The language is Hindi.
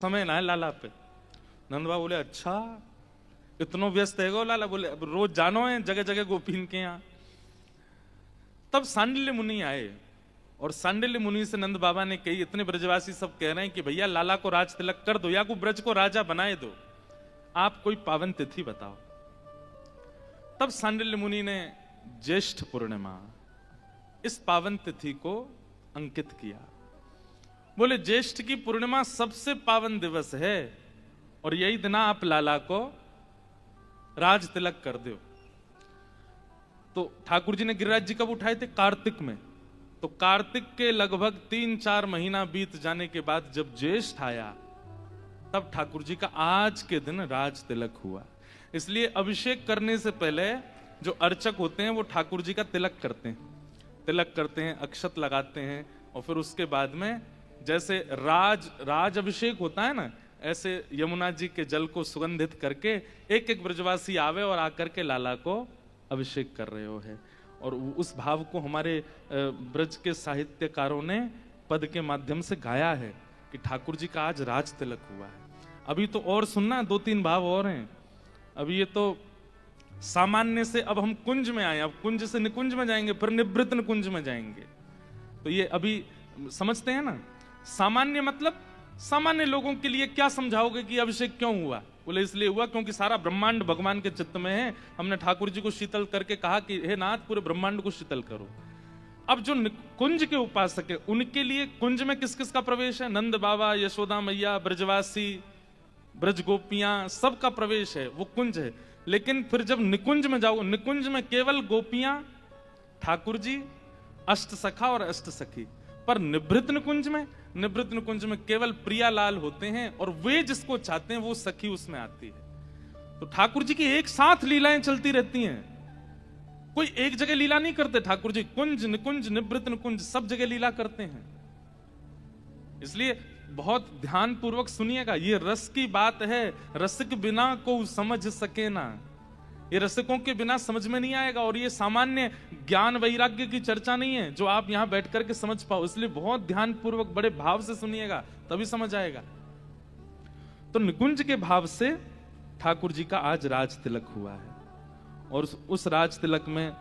समय ना है लाला पे। नंद बाबा बोले अच्छा इतनो व्यस्त है गो लाला। बोले अब रोज जानो है जगह जगह गोपीन के यहाँ। तब सांडिल्य मुनि आए और सांडिल्य मुनि से नंद बाबा ने कही, इतने ब्रजवासी सब कह रहे हैं कि भैया लाला को राज तिलक कर दो या को ब्रज को राजा बनाए दो, आप कोई पावन तिथि बताओ। तब सांडिल्य मुनि ने ज्येष्ठ पूर्णिमा इस पावन तिथि को अंकित किया। बोले ज्येष्ठ की पूर्णिमा सबसे पावन दिवस है और यही दिन आप लाला को राज तिलक कर दो। तो ठाकुर जी ने गिरिराज जी कब उठाए थे? कार्तिक में। तो कार्तिक के लगभग 3-4 महीना बीत जाने के बाद जब ज्येष्ठ आया तब ठाकुर जी का आज के दिन राज तिलक हुआ। इसलिए अभिषेक करने से पहले जो अर्चक होते हैं वो ठाकुर जी का तिलक करते हैं, अक्षत लगाते हैं और फिर उसके बाद में जैसे राज अभिषेक होता है ना, ऐसे यमुना जी के जल को सुगंधित करके एक एक ब्रजवासी आवे और आकर के लाला को अभिषेक कर रहे हो है। और उस भाव को हमारे ब्रज के साहित्यकारों ने पद के माध्यम से गाया है कि ठाकुर जी का आज राज तिलक हुआ है। अभी तो और सुनना 2-3 भाव और हैं। अभी ये तो सामान्य से अब हम कुंज में आए, अब कुंज से निकुंज में जाएंगे, फिर निवृत्त निकुंज में जाएंगे। तो ये अभी समझते हैं ना, सामान्य मतलब सामान्य लोगों के लिए क्या समझाओगे कि अभिषेक क्यों हुआ? बोले इसलिए हुआ क्योंकि सारा ब्रह्मांड भगवान के चित्त में है। हमने ठाकुर जी को शीतल करके कहा कि हे नाथ पूरे ब्रह्मांड को शीतल करो। अब जो कुंज के उपासक है उनके लिए कुंज में किस किस का प्रवेश है? नंद बाबा, यशोदा मैया, ब्रजवासी, ब्रज गोपियां, सबका प्रवेश है, वो कुंज है। लेकिन फिर जब निकुंज में जाओ, निकुंज में केवल गोपियां, ठाकुर जी, अष्ट सखा और अष्ट सखी। पर निवृत्त निकुंज में केवल प्रियालाल होते हैं और वे जिसको चाहते हैं वो सखी उसमें आती है। तो ठाकुर जी की एक साथ लीलाएं चलती रहती हैं, कोई एक जगह लीला नहीं करते ठाकुर जी। कुंज निकुंज निवृत्त निकुंज सब जगह लीला करते हैं। इसलिए बहुत ध्यान पूर्वक सुनिएगा, ये रस की बात है। रसिक बिना को समझ सके ना, ये रसिकों के बिना समझ में नहीं आएगा। और ये सामान्य ज्ञान वैराग्य की चर्चा नहीं है जो आप यहां बैठ करके समझ पाओ। इसलिए बहुत ध्यान पूर्वक बड़े भाव से सुनिएगा तभी समझ आएगा। तो निकुंज के भाव से ठाकुर जी का आज राज तिलक हुआ है और उस राज तिलक में